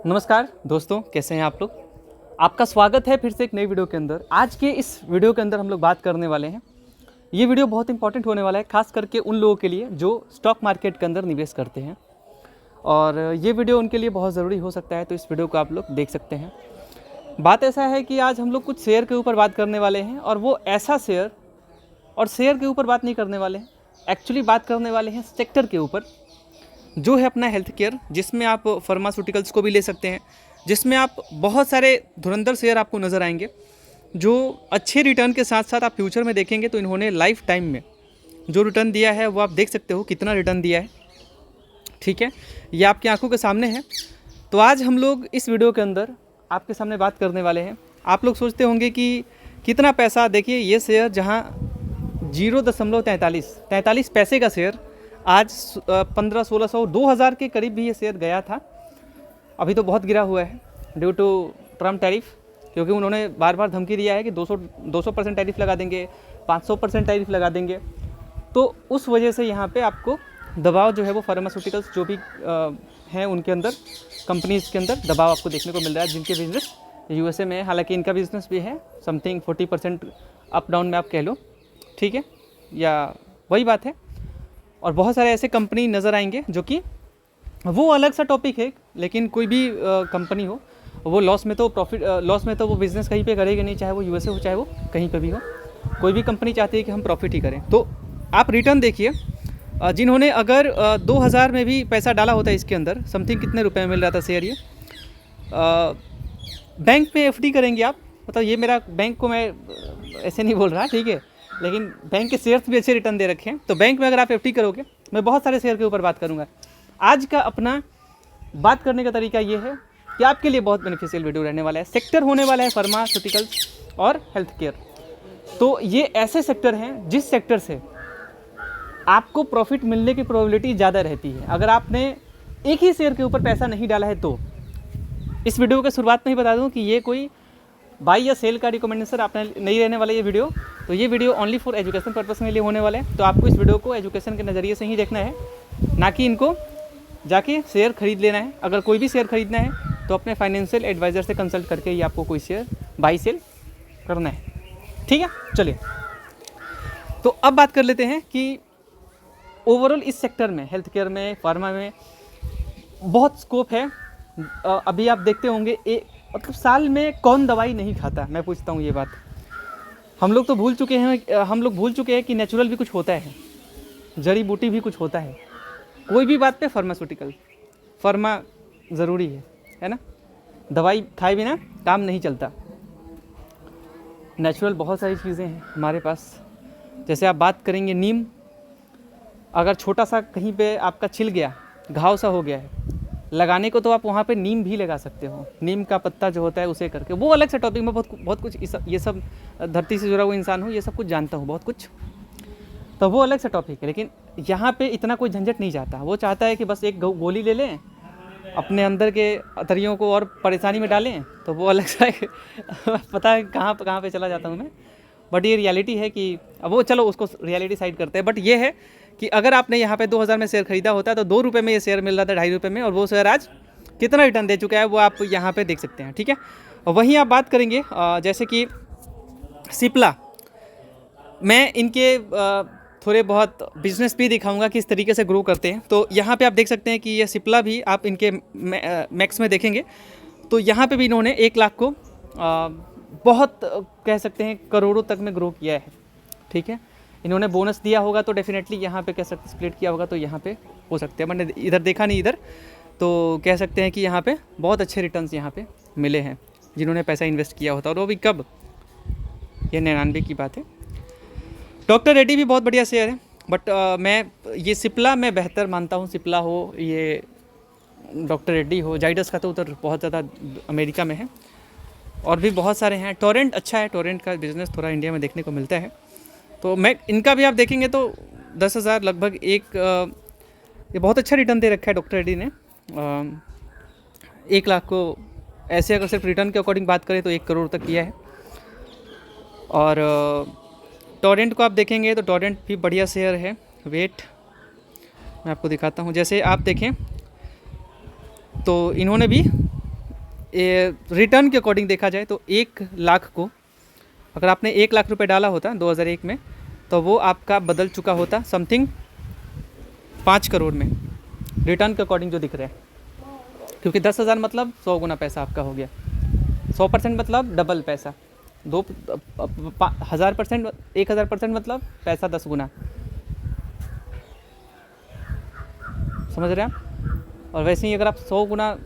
नमस्कार दोस्तों, कैसे हैं आप लोग। आपका स्वागत है फिर से एक नई वीडियो के अंदर। आज के इस वीडियो के अंदर हम लोग बात करने वाले हैं। ये वीडियो बहुत इंपॉर्टेंट होने वाला है, खास करके उन लोगों के लिए जो स्टॉक मार्केट के अंदर निवेश करते हैं, और ये वीडियो उनके लिए बहुत ज़रूरी हो सकता है, तो इस वीडियो को आप लोग देख सकते हैं। बात ऐसा है कि आज हम लोग कुछ शेयर के ऊपर बात करने वाले हैं, और वो ऐसा शेयर, और शेयर के ऊपर बात नहीं करने वाले हैं, एक्चुअली बात करने वाले हैं सेक्टर के ऊपर, जो है अपना हेल्थ केयर, जिसमें आप फार्मास्यूटिकल्स को भी ले सकते हैं, जिसमें आप बहुत सारे धुरंधर शेयर आपको नज़र आएंगे जो अच्छे रिटर्न के साथ साथ आप फ्यूचर में देखेंगे तो इन्होंने लाइफ टाइम में जो रिटर्न दिया है वो आप देख सकते हो कितना रिटर्न दिया है। ठीक है, ये आपकी आंखों के सामने है। तो आज हम लोग इस वीडियो के अंदर आपके सामने बात करने वाले हैं। आप लोग सोचते होंगे कि कितना पैसा, देखिए ये शेयर जहाँ 0.43 पैसे का शेयर आज 1500-1600 2000 के करीब भी ये शेयर गया था। अभी तो बहुत गिरा हुआ है ड्यू टू ट्रम्प टैरिफ, क्योंकि उन्होंने बार बार धमकी दिया है कि 200% टैरिफ लगा देंगे, 500% टैरिफ लगा देंगे। तो उस वजह से यहाँ पे आपको दबाव जो है वो फार्मास्यूटिकल्स जो भी हैं उनके अंदर, कंपनीज़ के अंदर दबाव आपको देखने को मिल रहा है, जिनके बिजनेस यूएसए में है। हालांकि इनका बिजनेस भी है समथिंग 40% अप डाउन में आप कह लो, ठीक है, या वही बात है। और बहुत सारे ऐसे कंपनी नज़र आएंगे जो कि वो अलग सा टॉपिक है, लेकिन कोई भी कंपनी हो वो लॉस में तो लॉस में तो वो बिज़नेस कहीं पे करेगी नहीं, चाहे वो यूएसए हो चाहे वो कहीं पे भी हो। कोई भी कंपनी चाहती है कि हम प्रॉफिट ही करें। तो आप रिटर्न देखिए, जिन्होंने अगर 2000 में भी पैसा डाला होता है इसके अंदर, समथिंग कितने रुपए में मिल रहा था शेयर ये, बैंक में एफडी करेंगे आप, मतलब ये मेरा बैंक को मैं ऐसे नहीं बोल रहा, ठीक है, लेकिन बैंक के शेयर्स भी अच्छे रिटर्न दे रखे हैं। तो बैंक में अगर आप एफडी करोगे, मैं बहुत सारे शेयर के ऊपर बात करूंगा। आज का अपना बात करने का तरीका ये है कि आपके लिए बहुत बेनिफिशियल वीडियो रहने वाला है। सेक्टर होने वाला है फार्मास्यूटिकल्स और हेल्थ केयर। तो ये ऐसे सेक्टर हैं जिस सेक्टर से आपको प्रॉफिट मिलने की प्रोबेबिलिटी ज़्यादा रहती है। अगर आपने एक ही शेयर के ऊपर पैसा नहीं डाला है तो इस वीडियो के शुरुआत में ही बता दूं कि ये कोई बाई या सेल का रिकमेंडेशन आपने नहीं रहने वाला ये वीडियो। तो ये video only for education purpose के लिए होने वाले हैं। तो आपको इस वीडियो को एजुकेशन के नज़रिए से ही देखना है, ना कि इनको जाके शेयर खरीद लेना है। अगर कोई भी शेयर खरीदना है तो अपने फाइनेंशियल एडवाइज़र से कंसल्ट करके ही आपको कोई शेयर बाई सेल करना है, ठीक है। चलिए, तो अब बात कर लेते हैं कि ओवरऑल इस सेक्टर में, हेल्थ केयर में, फार्मा में बहुत स्कोप है। अभी आप देखते होंगे मतलब साल में कौन दवाई नहीं खाता, मैं पूछता हूँ ये बात। हम लोग भूल चुके हैं कि नेचुरल भी कुछ होता है, जड़ी बूटी भी कुछ होता है। कोई भी बात पे फार्मा ज़रूरी है ना। दवाई खाए बिना काम नहीं चलता। नेचुरल बहुत सारी चीज़ें हैं हमारे पास। जैसे आप बात करेंगे नीम, अगर छोटा सा कहीं पे आपका छिल गया, घाव सा हो गया है, लगाने को तो आप वहाँ पे नीम भी लगा सकते हो। नीम का पत्ता जो होता है उसे करके, वो अलग से टॉपिक में बहुत कुछ ये सब धरती से जुड़ा हुआ इंसान हूँ, ये सब कुछ जानता हूँ बहुत कुछ, तो वो अलग से टॉपिक है। लेकिन यहाँ पे इतना कोई झंझट नहीं चाहता। वो चाहता है कि बस एक गोली ले लें, अपने अंदर के अतरियों को और परेशानी में डालें, तो वो अलग सा पता है कहाँ पे चला जाता हूँ मैं। बट ये रियलिटी है कि अब वो, चलो उसको रियलिटी साइड करते हैं। बट ये है कि अगर आपने यहाँ पे 2000 में शेयर खरीदा होता है तो 2 रुपये में ये शेयर मिल रहा था, 2.5 रुपये में, और वो शेयर आज कितना रिटर्न दे चुका है वो आप यहाँ पे देख सकते हैं, ठीक है। वहीं आप बात करेंगे जैसे कि सिप्ला, मैं इनके थोड़े बहुत बिजनेस भी दिखाऊंगा किस तरीके से ग्रो करते हैं। तो यहाँ पे आप देख सकते हैं कि ये सिप्ला भी आप इनके मैक्स में देखेंगे तो यहाँ पे भी इन्होंने 1 लाख को बहुत कह सकते हैं करोड़ों तक में ग्रो किया है, ठीक है। इन्होंने बोनस दिया होगा तो डेफिनेटली यहाँ पे कह सकते, स्प्लिट किया होगा तो यहाँ पे हो सकते हैं। मैंने इधर देखा नहीं, इधर तो कह सकते हैं कि यहाँ पे बहुत अच्छे रिटर्न्स यहाँ पे मिले हैं जिन्होंने पैसा इन्वेस्ट किया होता। और वो भी कब, ये 99 की बात है। डॉक्टर रेड्डी भी बहुत बढ़िया शेयर है, बट मैं ये सिप्ला मैं बेहतर मानता हूँ। सिप्ला हो, ये डॉक्टर रेड्डी हो, जाइडस का तो उधर बहुत ज़्यादा अमेरिका में है, और भी बहुत सारे हैं। टोरेंट अच्छा है, टोरेंट का बिज़नेस थोड़ा इंडिया में देखने को मिलता है। तो मैं इनका भी आप देखेंगे तो 10,000 लगभग ये बहुत अच्छा रिटर्न दे रखा है डॉक्टर रेड्डी ने। 1 लाख को ऐसे अगर सिर्फ रिटर्न के अकॉर्डिंग बात करें तो 1 करोड़ तक किया है। और टोरेंट को आप देखेंगे तो टोरेंट भी बढ़िया शेयर है। वेट मैं आपको दिखाता हूँ, जैसे आप देखें तो इन्होंने भी रिटर्न के अकॉर्डिंग देखा जाए तो 1 लाख को अगर आपने 1 लाख रुपए डाला होता 2001 में, तो वो आपका बदल चुका होता समथिंग 5 करोड़ में, रिटर्न के अकॉर्डिंग जो दिख रहा है। क्योंकि 10,000 मतलब 100 गुना पैसा आपका हो गया, 100% मतलब डबल पैसा, 1000%, 1000% मतलब पैसा 10 गुना, समझ रहे हैं आप। और वैसे ही अगर आप 100 गुना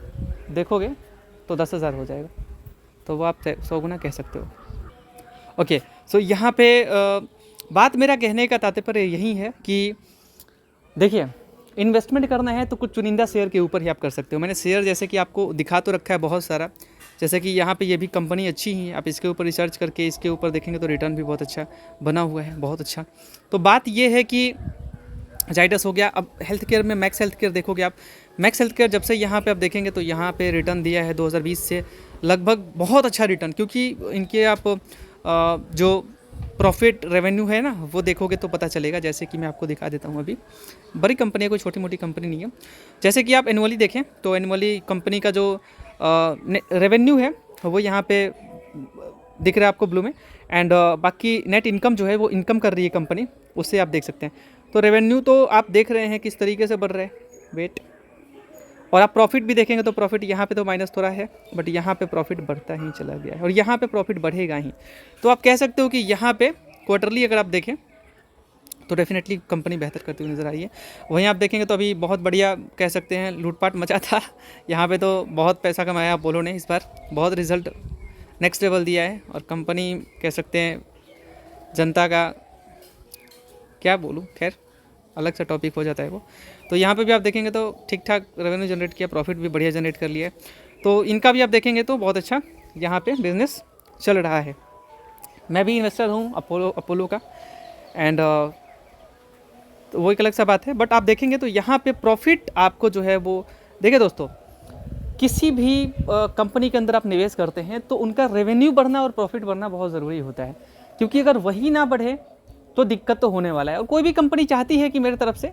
देखोगे तो 10,000 हो जाएगा, तो वो आप 100 गुना कह सकते हो। ओके, सो यहाँ पे बात मेरा कहने का तात्पर्य यही है कि देखिए, इन्वेस्टमेंट करना है तो कुछ चुनिंदा शेयर के ऊपर ही आप कर सकते हो। मैंने शेयर जैसे कि आपको दिखा तो रखा है बहुत सारा, जैसे कि यहाँ पे ये भी कंपनी अच्छी ही है, आप इसके ऊपर रिसर्च करके इसके ऊपर देखेंगे तो रिटर्न भी बहुत अच्छा बना हुआ है, बहुत अच्छा। तो बात ये है कि जाइडस हो गया। अब हेल्थ केयर में मैक्स हेल्थ केयर देखोगे आप, मैक्स हेल्थ केयर जब से यहाँ पे आप देखेंगे तो यहाँ पे रिटर्न दिया है 2020 से लगभग बहुत अच्छा रिटर्न, क्योंकि इनके आप जो प्रॉफिट रेवेन्यू है ना वो देखोगे तो पता चलेगा। जैसे कि मैं आपको दिखा देता हूँ, अभी बड़ी कंपनी है, कोई छोटी मोटी कंपनी नहीं है। जैसे कि आप एनुअली देखें तो एनुअली कंपनी का जो रेवेन्यू है वो यहाँ पे दिख रहा है आपको ब्लू में, एंड बाकी नेट इनकम जो है वो इनकम कर रही है कंपनी, उससे आप देख सकते हैं। तो रेवेन्यू तो आप देख रहे हैं किस तरीके से बढ़ रहा है, वेट। और आप प्रॉफिट भी देखेंगे तो प्रॉफिट यहाँ पे तो माइनस थोड़ा है, बट यहाँ पे प्रॉफिट बढ़ता ही चला गया है और यहाँ पे प्रॉफिट बढ़ेगा ही। तो आप कह सकते हो कि यहाँ पे क्वार्टरली अगर आप देखें तो डेफिनेटली कंपनी बेहतर करती हुई नज़र आई है। वहीं आप देखेंगे तो अभी बहुत बढ़िया कह सकते हैं लूटपाट मचा था यहाँ पे, तो बहुत पैसा कमाया अपोलो ने इस बार, बहुत रिजल्ट नेक्स्ट लेवल दिया है। और कंपनी कह सकते हैं जनता का, क्या बोलूँ, खैर अलग सा टॉपिक हो जाता है वो। तो यहाँ पे भी आप देखेंगे तो ठीक ठाक रेवेन्यू जनरेट किया, प्रॉफिट भी बढ़िया जनरेट कर लिया है। तो इनका भी आप देखेंगे तो बहुत अच्छा यहाँ पे बिजनेस चल रहा है। मैं भी इन्वेस्टर हूँ अपोलो का, एंड तो वो एक अलग सा बात है। बट आप देखेंगे तो यहाँ पे प्रॉफिट आपको जो है वो, देखिए दोस्तों, किसी भी कंपनी के अंदर आप निवेश करते हैं तो उनका रेवेन्यू बढ़ना और प्रॉफिट बढ़ना बहुत ज़रूरी होता है, क्योंकि अगर वही ना बढ़े तो दिक्कत तो होने वाला है। और कोई भी कंपनी चाहती है कि मेरे तरफ से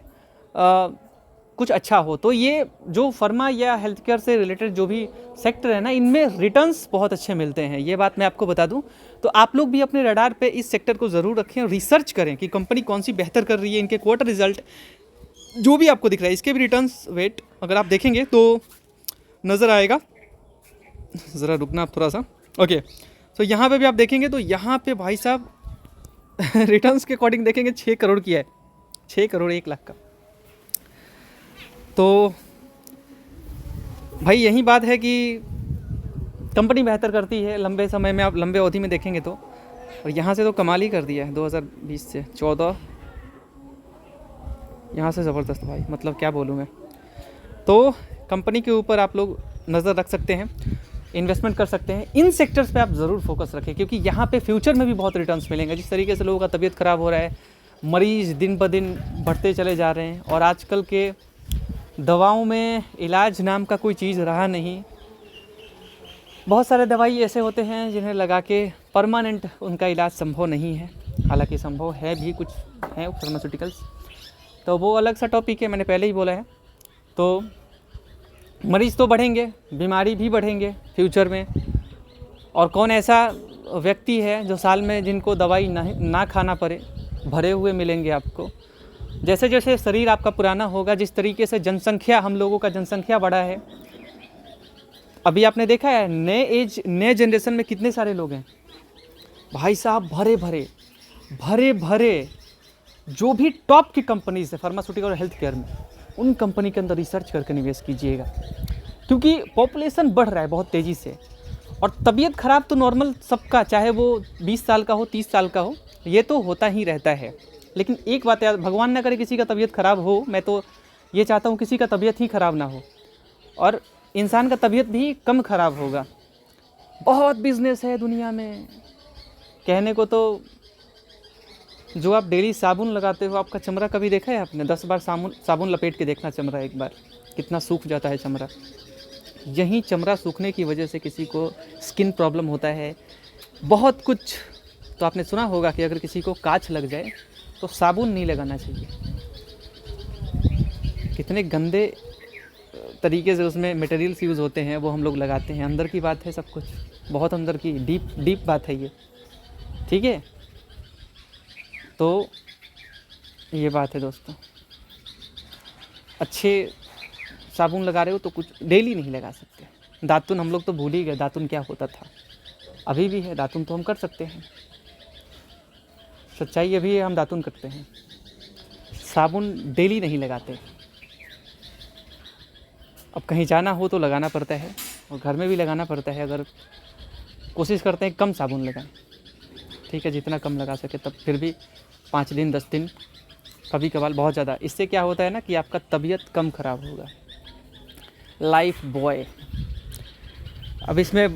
कुछ अच्छा हो। तो ये जो फर्मा या हेल्थ केयर से रिलेटेड जो भी सेक्टर है ना, इनमें रिटर्न्स बहुत अच्छे मिलते हैं, ये बात मैं आपको बता दूं। तो आप लोग भी अपने रडार पे इस सेक्टर को ज़रूर रखें और रिसर्च करें कि कंपनी कौन सी बेहतर कर रही है। इनके क्वार्टर रिजल्ट जो भी आपको दिख रहा है, इसके भी रिटर्न्स वेट अगर आप देखेंगे तो नज़र आएगा। ज़रा रुकना आप थोड़ा सा, ओके। तो यहाँ पे भी आप देखेंगे तो यहाँ पे भाई साहब रिटर्न्स के अकॉर्डिंग देखेंगे 6 करोड़ की है, 6 करोड़ 1 लाख का। तो भाई यही बात है कि कंपनी बेहतर करती है लंबे समय में, आप लंबे अवधि में देखेंगे तो। और यहाँ से तो कमाल ही कर दिया है 2020 से 14, यहाँ से ज़बरदस्त भाई, मतलब क्या बोलूँ मैं। तो कंपनी के ऊपर आप लोग नज़र रख सकते हैं, इन्वेस्टमेंट कर सकते हैं। इन सेक्टर्स पे आप ज़रूर फोकस रखें, क्योंकि यहाँ पे फ्यूचर में भी बहुत रिटर्न्स मिलेंगे। जिस तरीके से लोगों का तबीयत ख़राब हो रहा है, मरीज़ दिन ब दिन बढ़ते चले जा रहे हैं, और आजकल के दवाओं में इलाज नाम का कोई चीज़ रहा नहीं। बहुत सारे दवाई ऐसे होते हैं जिन्हें लगा के परमानेंट उनका इलाज संभव नहीं है, हालांकि संभव है भी, कुछ हैं फार्मास्यूटिकल्स, तो वो अलग सा टॉपिक है, मैंने पहले ही बोला है। तो मरीज़ तो बढ़ेंगे, बीमारी भी बढ़ेंगे फ्यूचर में। और कौन ऐसा व्यक्ति है जो साल में जिनको दवाई ना खाना पड़े, भरे हुए मिलेंगे आपको। जैसे जैसे शरीर आपका पुराना होगा, जिस तरीके से जनसंख्या, हम लोगों का जनसंख्या बढ़ा है, अभी आपने देखा है नए जनरेशन में कितने सारे लोग हैं भाई साहब, भरे भरे जो भी टॉप की कंपनीज है फार्मास्यूटिकल और हेल्थ केयर में, उन कंपनी के अंदर रिसर्च करके निवेश कीजिएगा, क्योंकि पॉपुलेशन बढ़ रहा है बहुत तेज़ी से। और तबीयत ख़राब तो नॉर्मल सबका, चाहे वो 20 साल का हो, 30 साल का हो, ये तो होता ही रहता है। लेकिन एक बात याद, भगवान ना करे किसी का तबीयत ख़राब हो, मैं तो ये चाहता हूँ किसी का तबीयत ही ख़राब ना हो, और इंसान का तबीयत भी कम ख़राब होगा। बहुत बिजनेस है दुनिया में, कहने को तो जो आप डेली साबुन लगाते हो, आपका चमड़ा कभी देखा है आपने? 10 बार साबुन लपेट के देखना चमड़ा एक बार, कितना सूख जाता है चमड़ा। यही चमड़ा सूखने की वजह से किसी को स्किन प्रॉब्लम होता है, बहुत कुछ। तो आपने सुना होगा कि अगर किसी को कांच लग जाए तो साबुन नहीं लगाना चाहिए। कितने गंदे तरीके से उसमें मटेरियल्स यूज़ होते हैं वो हम लोग लगाते हैं। अंदर की बात है सब कुछ, बहुत अंदर की डीप बात है ये, ठीक है। तो ये बात है दोस्तों, अच्छे साबुन लगा रहे हो तो कुछ डेली नहीं लगा सकते। दातुन हम लोग तो भूल ही गए दातुन क्या होता था, अभी भी है दातुन तो हम कर सकते हैं, सच्चाई अभी है, हम दातुन करते हैं, साबुन डेली नहीं लगाते। अब कहीं जाना हो तो लगाना पड़ता है और घर में भी लगाना पड़ता है। अगर कोशिश करते हैं कम साबुन लगाएं, ठीक है, जितना कम लगा सके। तब फिर भी 5 दिन 10 दिन कभी कभार बहुत ज़्यादा, इससे क्या होता है ना कि आपका तबीयत कम ख़राब होगा। लाइफ बॉय, अब इसमें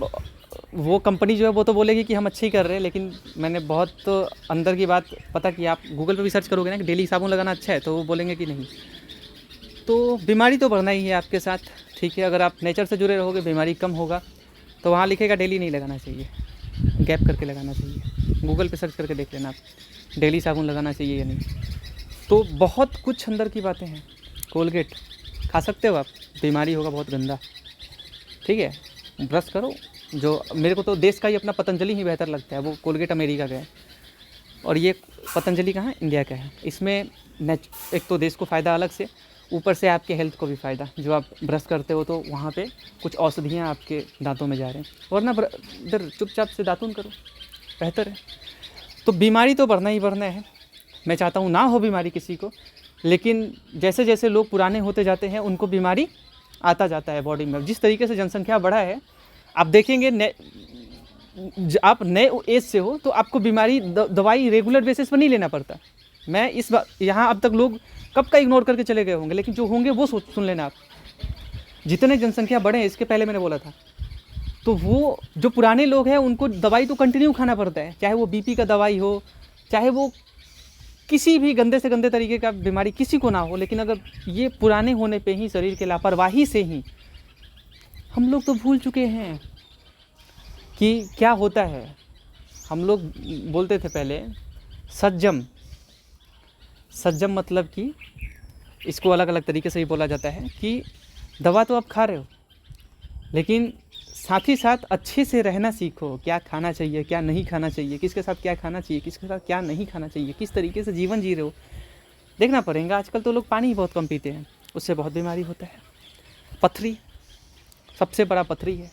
वो कंपनी जो है वो तो बोलेगी कि हम अच्छे ही कर रहे हैं, लेकिन मैंने बहुत तो अंदर की बात पता कि आप गूगल पे भी सर्च करोगे ना कि डेली साबुन लगाना अच्छा है, तो वो बोलेंगे कि नहीं। तो बीमारी तो बढ़ना ही है आपके साथ, ठीक है। अगर आप नेचर से जुड़े रहोगे बीमारी कम होगा। तो वहाँ लिखेगा डेली नहीं लगाना चाहिए, गैप करके लगाना चाहिए। गूगल पे सर्च करके देख लेना आप डेली साबुन लगाना चाहिए या नहीं। तो बहुत कुछ अंदर की बातें हैं। कोलगेट खा सकते हो आप, बीमारी होगा बहुत गंदा, ठीक है। ब्रश करो, जो मेरे को तो देश का ही अपना पतंजलि ही बेहतर लगता है, वो कोलगेट अमेरिका का है और ये पतंजलि कहाँ है, इंडिया का है। इसमें एक तो देश को फ़ायदा अलग से, ऊपर से आपके हेल्थ को भी फ़ायदा। जो आप ब्रश करते हो तो वहाँ पे कुछ औषधियाँ आपके दांतों में जा रहे हैं, वरना इधर चुपचाप से दातुन करो, बेहतर है। तो बीमारी तो बढ़ना ही बढ़ना है, मैं चाहता हूँ ना हो बीमारी किसी को, लेकिन जैसे जैसे लोग पुराने होते जाते हैं उनको बीमारी आता जाता है बॉडी में। जिस तरीके से जनसंख्या बढ़ा है, आप देखेंगे आप नए एज से हो तो आपको बीमारी दवाई रेगुलर बेसिस पर नहीं लेना पड़ता। मैं इस बात यहाँ अब तक लोग कब का इग्नोर करके चले गए होंगे, लेकिन जो होंगे वो सुन लेना आप। जितने जनसंख्या बढ़े, इसके पहले मैंने बोला था, तो वो जो पुराने लोग हैं उनको दवाई तो कंटिन्यू खाना पड़ता है, चाहे वो बीपी का दवाई हो, चाहे वो किसी भी गंदे से गंदे तरीके का बीमारी किसी को ना हो। लेकिन अगर ये पुराने होने पे ही, शरीर के लापरवाही से ही हम लोग तो भूल चुके हैं कि क्या होता है। हम लोग बोलते थे पहले सज्जम मतलब कि इसको अलग अलग तरीके से ही बोला जाता है कि दवा तो आप खा रहे हो, लेकिन साथ ही साथ अच्छे से रहना सीखो। क्या खाना चाहिए, क्या नहीं खाना चाहिए, किसके साथ क्या खाना चाहिए, किसके साथ क्या नहीं खाना चाहिए, किस तरीके से जीवन जी रहे हो, देखना पड़ेगा। आजकल तो लोग पानी ही बहुत कम पीते हैं, उससे बहुत बीमारी होता है। पथरी सबसे बड़ा पथरी है,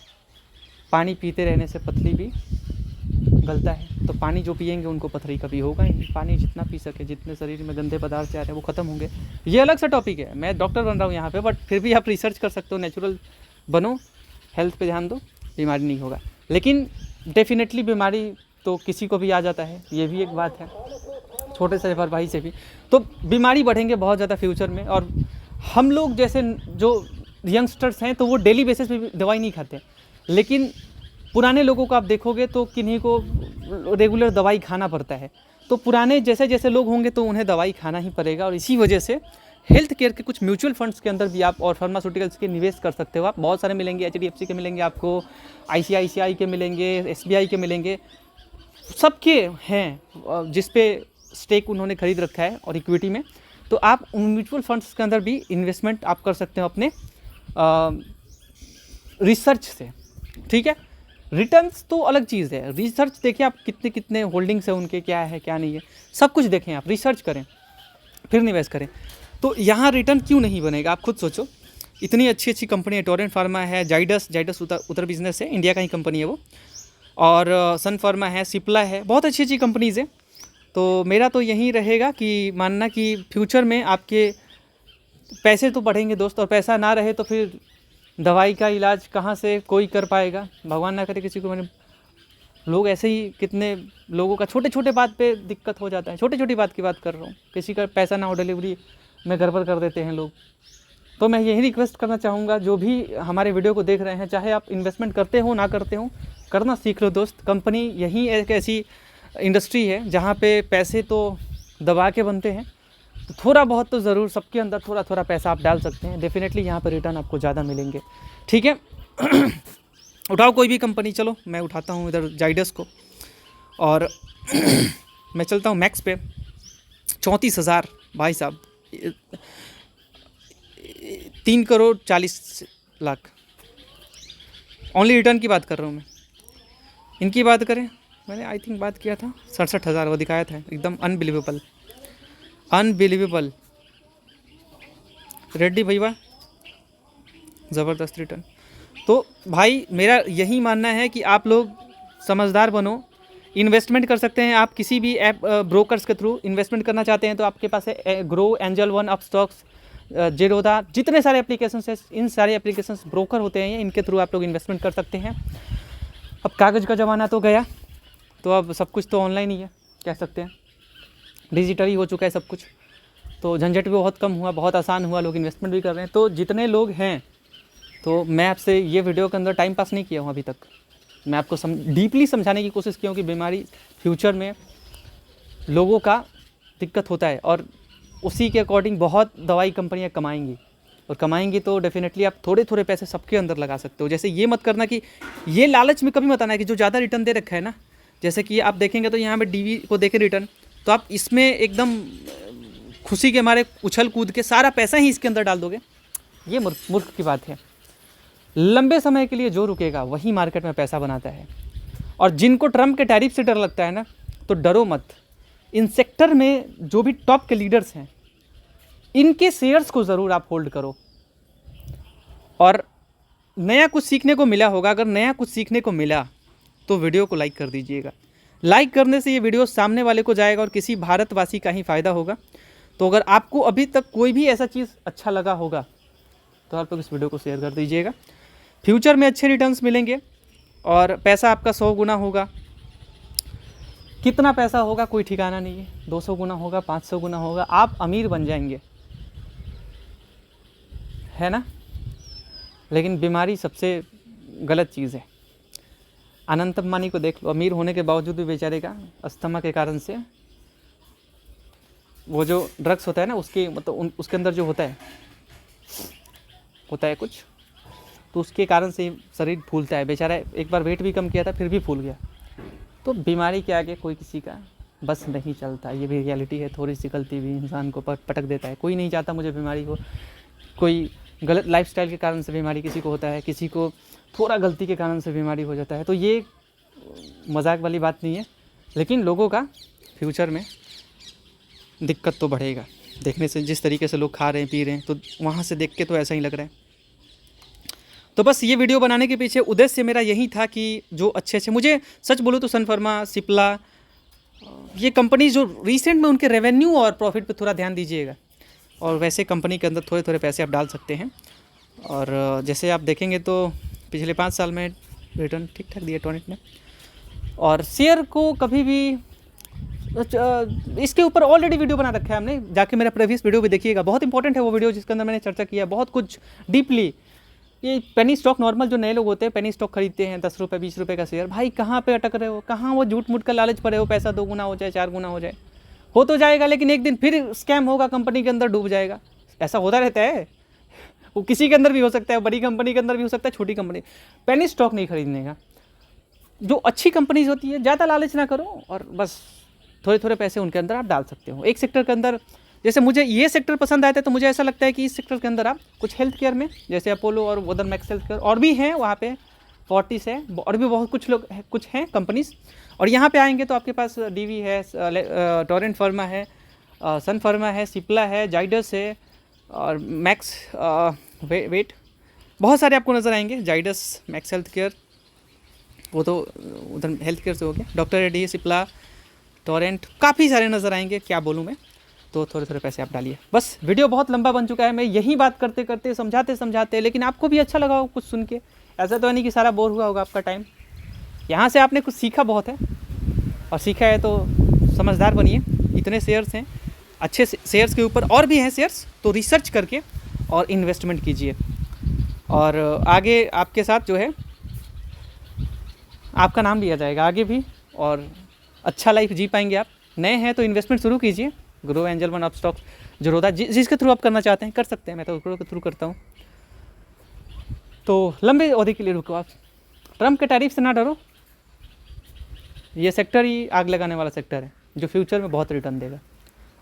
पानी पीते रहने से पथरी भी गलता है। तो पानी जो पिएंगे उनको पथरी कभी होगा ही नहीं। पानी जितना पी सके, जितने शरीर में गंदे पदार्थ जा रहे हैं वो ख़त्म होंगे। ये अलग सा टॉपिक है, मैं डॉक्टर बन रहा हूँ यहाँ पे, बट फिर भी आप रिसर्च कर सकते हो। नेचुरल बनो, हेल्थ पे ध्यान दो, बीमारी नहीं होगा। लेकिन डेफिनेटली बीमारी तो किसी को भी आ जाता है, ये भी एक बात है, छोटे से भाई से भी। तो बीमारी बढ़ेंगे बहुत ज़्यादा फ्यूचर में। और हम लोग जैसे जो यंगस्टर्स हैं तो वो डेली बेसिस पे दवाई नहीं खाते, लेकिन पुराने लोगों को आप देखोगे तो किन्हीं को रेगुलर दवाई खाना पड़ता है। तो पुराने जैसे जैसे लोग होंगे तो उन्हें दवाई खाना ही पड़ेगा। और इसी वजह से हेल्थ केयर के कुछ म्यूचुअल फंड्स के अंदर भी आप और फार्मास्यूटिकल्स के निवेश कर सकते हो। आप बहुत सारे मिलेंगे, HDFC के मिलेंगे, आपको ICICI के मिलेंगे, SBI के मिलेंगे, सबके हैं जिस पे स्टेक उन्होंने खरीद रखा है और इक्विटी में। तो आप उन म्यूचुअल फंड्स के अंदर भी इन्वेस्टमेंट आप कर सकते हो अपने रिसर्च से, ठीक है। रिटर्न्स तो अलग चीज़ है, रिसर्च देखिए आप कितने कितने होल्डिंग्स है उनके, क्या है क्या नहीं है, सब कुछ देखें आप, रिसर्च करें फिर निवेश करें। तो यहाँ रिटर्न क्यों नहीं बनेगा, आप खुद सोचो। इतनी अच्छी अच्छी कंपनी है, टोरेंट फार्मा है, जाइडस उत्तर बिजनेस है, इंडिया का ही कंपनी है वो, और सन फार्मा है, सिप्ला है, बहुत अच्छी अच्छी कंपनीज़ है। तो मेरा तो यही रहेगा कि मानना कि फ्यूचर में आपके पैसे तो बढ़ेंगे दोस्त, और पैसा ना रहे तो फिर दवाई का इलाज कहाँ से कोई कर पाएगा, भगवान ना करे किसी को। मैंने लोग ऐसे ही, कितने लोगों का छोटे छोटे बात पे दिक्कत हो जाता है, छोटी छोटी बात की बात कर रहा हूँ, किसी का पैसा ना हो, डिलीवरी में गड़बड़ कर देते हैं लोग। तो मैं यही रिक्वेस्ट करना चाहूँगा, जो भी हमारे वीडियो को देख रहे हैं, चाहे आप इन्वेस्टमेंट करते हो ना करते हो, करना सीख लो दोस्त। कंपनी यही एक ऐसी इंडस्ट्री है जहाँ पे पैसे तो दबा के बनते हैं, तो थोड़ा बहुत तो ज़रूर सबके अंदर थोड़ा थोड़ा पैसा आप डाल सकते हैं, डेफिनेटली यहाँ पर रिटर्न आपको ज़्यादा मिलेंगे, ठीक है। उठाओ कोई भी कंपनी, चलो मैं उठाता हूँ इधर जाइडस को, और मैं चलता हूँ मैक्स पे। 34,000 भाई साहब, 3,40,00,000 ओनली रिटर्न की बात कर रहा हूँ मैं। इनकी बात करें, मैंने आई थिंक बात किया था 67,000 वो दिखाया था, एकदम अनबिलीवेबल अनबिलीवेबल। रेड्डी भैया ज़बरदस्त रिटर्न। तो भाई मेरा यही मानना है कि आप लोग समझदार बनो, इन्वेस्टमेंट कर सकते हैं आप किसी भी ऐप ब्रोकर्स के थ्रू इन्वेस्टमेंट करना चाहते हैं तो आपके पास है grow, angel one, Upstox, Zerodha, जितने सारे एप्लीकेशंस हैं, इन सारे एप्लीकेशंस ब्रोकर होते हैं, इनके थ्रू आप लोग इन्वेस्टमेंट कर सकते हैं। अब कागज़ का ज़माना तो गया, तो अब सब कुछ तो ऑनलाइन ही है, कह सकते हैं डिजिटल ही हो चुका है सब कुछ। तो झंझट भी बहुत कम हुआ, बहुत आसान हुआ, लोग इन्वेस्टमेंट भी कर रहे हैं। तो जितने लोग हैं, तो मैं आपसे ये वीडियो के अंदर टाइम पास नहीं किया हूँ अभी तक, मैं आपको डीपली समझाने की कोशिश की हूँ कि बीमारी फ्यूचर में लोगों का दिक्कत होता है और उसी के अकॉर्डिंग बहुत दवाई कंपनियां कमाएंगी, और कमाएंगी तो डेफिनेटली आप थोड़े थोड़े पैसे सबके अंदर लगा सकते हो। जैसे ये मत करना कि ये लालच में कभी मत आना कि जो ज़्यादा रिटर्न दे रखा है ना, जैसे कि आप देखेंगे तो यहाँ पे डीवी को देखें रिटर्न, तो आप इसमें एकदम खुशी के मारे उछल कूद के सारा पैसा ही इसके अंदर डाल दोगे, ये मूर्ख की बात है। लंबे समय के लिए जो रुकेगा वही मार्केट में पैसा बनाता है। और जिनको ट्रम्प के टैरिफ से डर लगता है ना, तो डरो मत। इन सेक्टर में जो भी टॉप के लीडर्स हैं, इनके शेयर्स को ज़रूर आप होल्ड करो। और नया कुछ सीखने को मिला होगा, अगर नया कुछ सीखने को मिला तो वीडियो को लाइक कर दीजिएगा। लाइक करने से ये वीडियो सामने वाले को जाएगा और किसी भारतवासी का ही फ़ायदा होगा। तो अगर आपको अभी तक कोई भी ऐसा चीज़ अच्छा लगा होगा तो आप लोग इस वीडियो को शेयर कर दीजिएगा। फ्यूचर में अच्छे रिटर्न्स मिलेंगे और पैसा आपका 100 गुना होगा। कितना पैसा होगा कोई ठिकाना नहीं है, 200 गुना होगा, 500 गुना होगा, आप अमीर बन जाएंगे, है ना। लेकिन बीमारी सबसे गलत चीज़ है। अनंत अंबानी को देख लो, अमीर होने के बावजूद भी बेचारे का अस्थमा के कारण से वो जो ड्रग्स होता है ना, उसके मतलब उसके अंदर जो होता है कुछ, तो उसके कारण से शरीर फूलता है। बेचारा एक बार वेट भी कम किया था फिर भी फूल गया। तो बीमारी के आगे कोई किसी का बस नहीं चलता, ये भी रियलिटी है। थोड़ी सी गलती भी इंसान को पटक देता है। कोई नहीं चाहता मुझे बीमारी हो, कोई गलत लाइफस्टाइल के कारण से बीमारी किसी को होता है, किसी को थोड़ा गलती के कारण से बीमारी हो जाता है। तो ये मजाक वाली बात नहीं है, लेकिन लोगों का फ्यूचर में दिक्कत तो बढ़ेगा। देखने से जिस तरीके से लोग खा रहे हैं पी रहे हैं, तो वहाँ से देख के तो ऐसा ही लग रहा है। तो बस ये वीडियो बनाने के पीछे उद्देश्य मेरा यही था कि जो अच्छे मुझे सच बोलूँ तो सन फार्मा, सिप्ला, ये कंपनी जो रिसेंट में उनके रेवेन्यू और प्रॉफिट पे थोड़ा ध्यान दीजिएगा। और वैसे कंपनी के अंदर थोड़े थोड़े पैसे आप डाल सकते हैं। और जैसे आप देखेंगे तो पिछले 5 साल में रिटर्न ठीक ठाक दिया टोनेट ने। और शेयर को कभी भी इसके ऊपर ऑलरेडी वीडियो बना रखा है हमने, जाके मेरा प्रीवियस वीडियो भी देखिएगा। बहुत इंपॉर्टेंट है वो वीडियो, जिसके अंदर मैंने चर्चा किया बहुत कुछ डीपली। ये पेनी स्टॉक, नॉर्मल जो नए लोग होते हैं पेनी स्टॉक खरीदते हैं 10 रुपये 20 रुपये का शेयर। भाई कहाँ पे अटक रहे हो, कहाँ वो झूठ मूठ का लालच पर रहे हो, पैसा 2 गुना हो जाए 4 गुना हो जाए, हो तो जाएगा, लेकिन एक दिन फिर स्कैम होगा, कंपनी के अंदर डूब जाएगा। ऐसा होता रहता है, वो किसी के अंदर भी हो सकता है, बड़ी कंपनी के अंदर भी हो सकता है, छोटी कंपनी। पेनी स्टॉक नहीं खरीदने का। जो अच्छी कंपनीज होती है, ज़्यादा लालच ना करो और बस थोड़े थोड़े पैसे उनके अंदर आप डाल सकते हो। एक सेक्टर के अंदर, जैसे मुझे ये सेक्टर पसंद आया था, तो मुझे ऐसा लगता है कि इस सेक्टर के अंदर आप कुछ हेल्थ केयर में, जैसे अपोलो और उधर मैक्स हेल्थ केयर और भी हैं, वहाँ पे फोर्टिस है और भी बहुत कुछ लोग कुछ हैं कंपनीज। और यहाँ पे आएंगे तो आपके पास डीवी है, टोरेंट फार्मा है, सन फार्मा है, सिप्ला है, जाइडस है और मैक्स वेट, बहुत सारे आपको नज़र आएंगे। जाइडस, मैक्स हेल्थ केयर, वो तो उधर हेल्थ केयर से हो गया, डॉक्टर रेड्डी, सिप्ला, टोरेंट, काफ़ी सारे नज़र आएंगे, क्या बोलूँ मैं। तो थोड़े थोड़े पैसे आप डालिए। बस वीडियो बहुत लंबा बन चुका है, मैं यही बात करते करते समझाते, लेकिन आपको भी अच्छा लगा हो कुछ सुन के। ऐसा तो नहीं कि सारा बोर हुआ होगा आपका टाइम। यहाँ से आपने कुछ सीखा बहुत है, और सीखा है तो समझदार बनिए। इतने शेयर्स हैं, अच्छे शेयर्स के ऊपर और भी हैं शेयर्स, तो रिसर्च करके और इन्वेस्टमेंट कीजिए। और आगे आपके साथ जो है आपका नाम लिया जाएगा आगे भी, और अच्छा लाइफ जी पाएंगे आप। नए हैं तो इन्वेस्टमेंट शुरू कीजिए। Grow, angel one, Upstox, Zerodha, जिसके थ्रू आप करना चाहते हैं कर सकते हैं। मैं तो ग्रो के थ्रू करता हूँ। तो लंबे अवधि के लिए रुको आप। ट्रम्प के टैरिफ से ना डरो, ये सेक्टर ही आग लगाने वाला सेक्टर है जो फ्यूचर में बहुत रिटर्न देगा।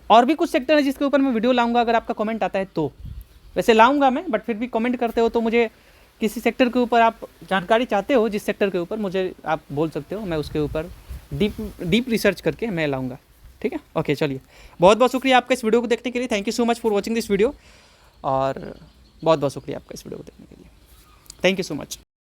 और भी कुछ सेक्टर है जिसके ऊपर मैं वीडियो लाऊंगा, अगर आपका कमेंट आता है तो। वैसे लाऊंगा मैं, बट फिर भी कमेंट करते हो तो मुझे किसी सेक्टर के ऊपर आप जानकारी चाहते हो, जिस सेक्टर के ऊपर मुझे आप बोल सकते हो, मैं उसके ऊपर डीप रिसर्च करके मैं लाऊंगा। ठीक है, ओके, चलिए, बहुत बहुत शुक्रिया आपका इस वीडियो को देखने के लिए। Thank you so much for watching this video, और बहुत बहुत शुक्रिया आपका इस वीडियो को देखने के लिए। Thank you so much.